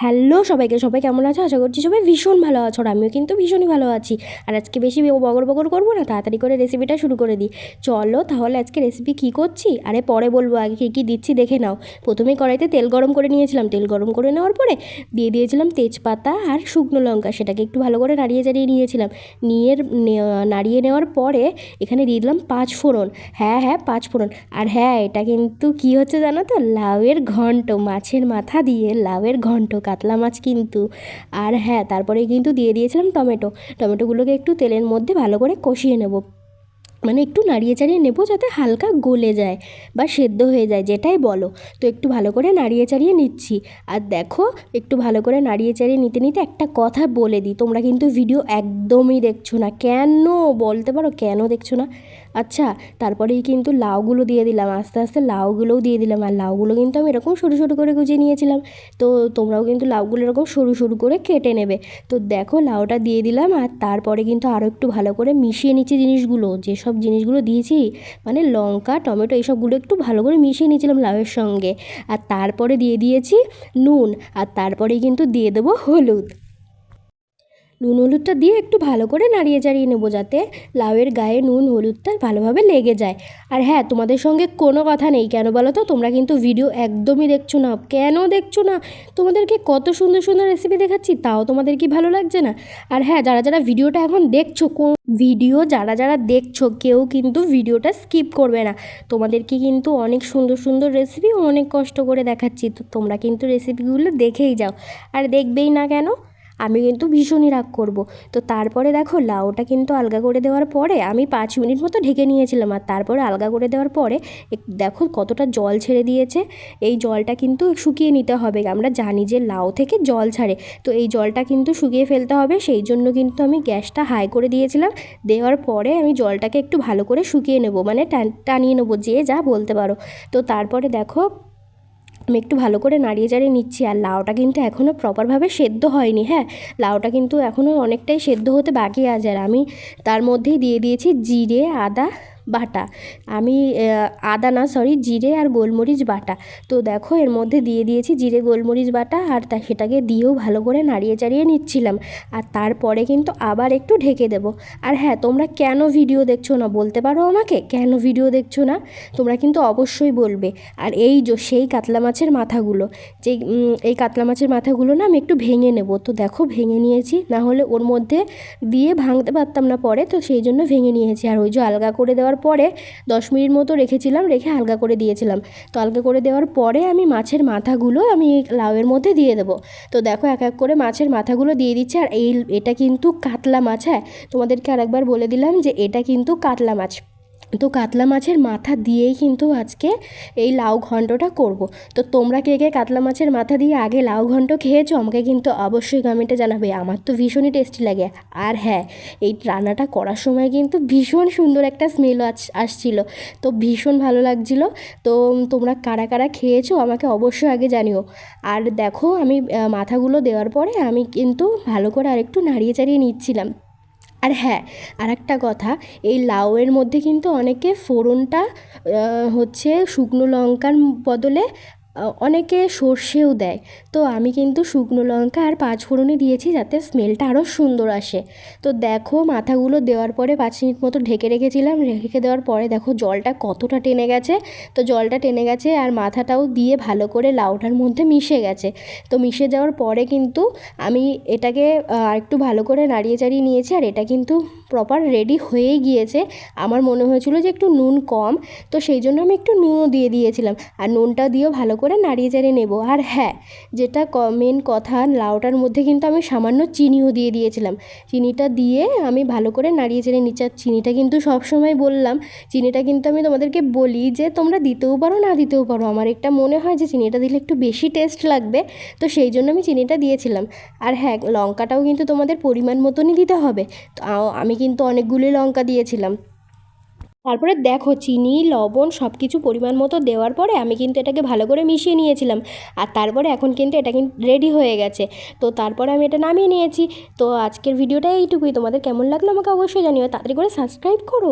Hello সবাইকে, সবাই কেমন আছো? আশা করছি সবাই ভীষণ ভালো আছো, আর আমিও কিন্তু ভীষণই ভালো আছি। আর আজকে বেশি বগর বগর করবো না, তাড়াতাড়ি করে রেসিপিটা শুরু করে দিই। চলো তাহলে আজকে রেসিপি কী করছি, আরে পরে বলবো, আগে কী কী দিচ্ছি দেখে নাও। প্রথমেই কড়াইতে তেল গরম করে নিয়েছিলাম, তেল গরম করে নেওয়ার পরে দিয়ে দিয়েছিলাম তেজপাতা আর শুকনো লঙ্কা, সেটাকে একটু ভালো করে নাড়িয়ে চাড়িয়ে নিয়েছিলাম। নাড়িয়ে নেওয়ার পরে এখানে দিয়ে দিলাম 5 ফোড়ন। হ্যাঁ 5 ফোড়ন। আর হ্যাঁ, এটা কিন্তু কী হচ্ছে জানো তো, লাউয়ের ঘন্ট, মাছের মাথা দিয়ে লাউয়ের ঘন্ট, কাতলা মাছ কিন্তু। আর হ্যাঁ, তারপরে কিন্তু দিয়ে দিয়েছিলাম টমেটোগুলোকে একটু তেলের মধ্যে ভালো করে কষিয়ে নেব, মানে একটু নাড়িয়ে চাড়িয়ে নেবো যাতে হালকা গলে যায় বা সেদ্ধ হয়ে যায়, যেটাই বলো। তো একটু ভালো করে নাড়িয়ে চাড়িয়ে নিচ্ছি। আর দেখো, একটু ভালো করে নাড়িয়ে চাড়িয়ে নিতে নিতে একটা কথা বলে দিই, তোমরা কিন্তু ভিডিও একদমই দেখছো না কেন, বলতে পারো কেন দেখছো না? আচ্ছা, তারপরেই কিন্তু লাউগুলো দিয়ে দিলাম, আস্তে আস্তে লাউগুলোও দিয়ে দিলাম। আর লাউগুলো কিন্তু আমি এরকম সরু সরু করে কুচিয়ে নিয়েছিলাম। তো তোমরাও কিন্তু লাউগুলো এরকম সরু সরু করে কেটে নেবে। তো দেখো, লাউটা দিয়ে দিলাম, আর তারপরে কিন্তু আরও একটু ভালো করে মিশিয়ে নিচ্ছি জিনিসগুলো, যেসব জিনিসগুলো দিয়েছি, মানে লঙ্কা টমেটো এইসবগুলো একটু ভালো করে মিশিয়ে নিয়েছিলাম লাউয়ের সঙ্গে। আর তারপরে দিয়ে দিয়েছি নুন, আর তারপরেই কিন্তু দিয়ে দেবো হলুদ। নুন হলুদটা দিয়ে একটু ভালো করে নাড়িয়ে চাড়িয়ে নেবো, যাতে লাউয়ের গায়ে নুন হলুদটা ভালোভাবে লেগে যায়। আর হ্যাঁ, তোমাদের সঙ্গে কোনো কথা নেই, কেন বলো তো, তোমরা কিন্তু ভিডিও একদমই দেখছো না। কেন দেখছো না? তোমাদেরকে কত সুন্দর সুন্দর রেসিপি দেখাচ্ছি, তাও তোমাদের কি ভালো লাগছে না? আর হ্যাঁ, যারা যারা ভিডিওটা এখন দেখছো, যারা যারা দেখছো, কেউ কিন্তু ভিডিওটা স্কিপ করবে না। তোমাদেরকে কিন্তু অনেক সুন্দর সুন্দর রেসিপি অনেক কষ্ট করে দেখাচ্ছি, তো তোমরা কিন্তু রেসিপিগুলো দেখেই যাও। আর দেখবেই না কেন? আমি কিন্তু ভীষণই রাগ করব। তো তারপরে দেখো, লাউটা কিন্তু আলগা করে দেওয়ার পরে আমি 5 মিনিট মতো ঢেকে নিয়েছিলাম। আর তারপরে আলগা করে দেওয়ার পরে দেখো কতটা জল ছেড়ে দিয়েছে। এই জলটা কিন্তু শুকিয়ে নিতে হবে, আমরা জানি যে লাউ থেকে জল ছাড়ে। তো এই জলটা কিন্তু শুকিয়ে ফেলতে হবে, সেই জন্য কিন্তু আমি গ্যাসটা হাই করে দিয়েছিলাম। দেওয়ার পরে আমি জলটাকে একটু ভালো করে শুকিয়ে নেব, মানে টানিয়ে নেবো, যে যা বলতে পারো। তো তারপরে দেখো, আমি একটু ভালো করে নাড়িয়ে চাড়িয়ে নিচ্ছি। আর লাউটা কিন্তু এখনও প্রপারভাবে সেদ্ধ হয়নি, হ্যাঁ, লাউটা কিন্তু এখনও অনেকটাই সেদ্ধ হতে বাকি আছে। আর আমি তার মধ্যেই দিয়ে দিয়েছি জিরে আদা বাটা। আমি আদা না, সরি, জিরে আর গোলমরিচ বাটা। তো দেখো, এর মধ্যে দিয়ে দিয়েছি জিরে গোলমরিচ বাটা, আর সেটাকে দিয়েও ভালো করে নাড়িয়ে চাড়িয়ে নিচ্ছিলাম। আর তারপরে কিন্তু আবার একটু ঢেকে দেবো। আর হ্যাঁ, তোমরা কেন ভিডিও দেখছো না বলতে পারো আমাকে, কেন ভিডিও দেখছো না? তোমরা কিন্তু অবশ্যই বলবে। আর এই যে সেই কাতলা মাছের মাথাগুলো, যে এই কাতলা মাছের মাথাগুলো না আমি একটু ভেঙে নেব। তো দেখো, ভেঙে নিয়েছি, না হলে ওর মধ্যে দিয়ে ভাঙতে পারতাম না পরে, তো সেই জন্য ভেঙে নিয়েছি। আর ওই যে আলগা করে দেওয়ার পরে 10 মিনিট মতো রেখেছিলাম, রেখে আলগা করে দিয়েছিলাম। তো আলগা করে দেওয়ার পরে আমি মাছের মাথাগুলো আমি লাউয়ের মধ্যে দিয়ে দেবো। তো দেখো, এক এক করে মাছের মাথাগুলো দিয়ে দিচ্ছি। আর এটা কিন্তু কাতলা মাছ, হ্যাঁ, তোমাদেরকে আরেকবার বলে দিলাম যে এটা কিন্তু কাতলা মাছ। তো কাতলা মাছের মাথা দিয়েই কিন্তু আজকে এই লাউ ঘন্টটা করব। তো তোমরা কে কে কাতলা মাছের মাথা দিয়ে আগে লাউ ঘন্ট খেয়েছো, আমাকে কিন্তু অবশ্যই কমেন্টে জানাবে। আমার তো ভীষণই টেস্টি লাগে। আর হ্যাঁ, এই রান্নাটা করার সময় কিন্তু ভীষণ সুন্দর একটা স্মেল আসছিল, তো ভীষণ ভালো লাগছিল। তো তোমরা কারা কারা খেয়েছো আমাকে অবশ্যই আগে জানিও। আর দেখো, আমি মাথাগুলো দেওয়ার পরে আমি কিন্তু ভালো করে আরেকটু নাড়িয়ে চাড়িয়ে নিচ্ছিলাম। আর হ্যাঁ, আর একটা কথা, এই লাউয়ের মধ্যে কিন্তু অনেকে ফোড়নটা হচ্ছে শুকনো লঙ্কার বদলে অনেকে সর্ষেও দেয়। তো আমি কিন্তু শুকনো লঙ্কা আর 5 ফোড়নই দিয়েছি, যাতে স্মেলটা আরও সুন্দর আসে। তো দেখো, মাথাগুলো দেওয়ার পরে 5 মিনিট মতো ঢেকে রেখেছিলাম, রেখে দেওয়ার পরে দেখো জলটা কতটা টেনে গেছে। তো জলটা টেনে গেছে, আর মাথাটাও দিয়ে ভালো করে লাউটার মধ্যে মিশে গেছে। তো মিশে যাওয়ার পরে কিন্তু আমি এটাকে আরেকটু ভালো করে নাড়িয়ে চাড়িয়ে নিয়েছি। আর এটা কিন্তু প্রপার রেডি হয়েই গিয়েছে। আমার মনে হয়েছিল যে একটু নুন কম, তো সেই জন্য আমি একটু নুনও দিয়ে দিয়েছিলাম। আর নুনটা দিয়েও ভালো করে নাড়িয়ে চাড়িয়ে নেব। আর হ্যাঁ, যেটা মেন কথা, লাউটার মধ্যে কিন্তু আমি সামান্য চিনিও দিয়ে দিয়েছিলাম। চিনিটা দিয়ে আমি ভালো করে নাড়িয়ে চাড়িয়ে নিচ্ছি। আর চিনিটা কিন্তু সবসময় বললাম, চিনিটা কিন্তু আমি তোমাদেরকে বলি যে তোমরা দিতেও পারো না দিতেও পারো, আমার একটা মনে হয় যে চিনিটা দিলে একটু বেশি টেস্ট লাগবে, তো সেই জন্য আমি চিনিটা দিয়েছিলাম। আর হ্যাঁ, লঙ্কাটাও কিন্তু তোমাদের পরিমাণ মতনই দিতে হবে। তো আমি কিন্তু অনেকগুলি লঙ্কা দিয়েছিলাম। তারপরে দেখো, চিনি লবণ সব কিছু পরিমাণ মতো দেওয়ার পরে আমি কিন্তু এটাকে ভালো করে মিশিয়ে নিয়েছিলাম। আর তারপরে এখন কিন্তু এটা কিন্তু রেডি হয়ে গেছে। তো তারপরে আমি এটা নামিয়ে নিয়েছি। তো আজকের ভিডিওটা এইটুকুই। তোমাদের কেমন লাগলো আমাকে অবশ্যই জানিও। তাড়াতাড়ি করে সাবস্ক্রাইব করো।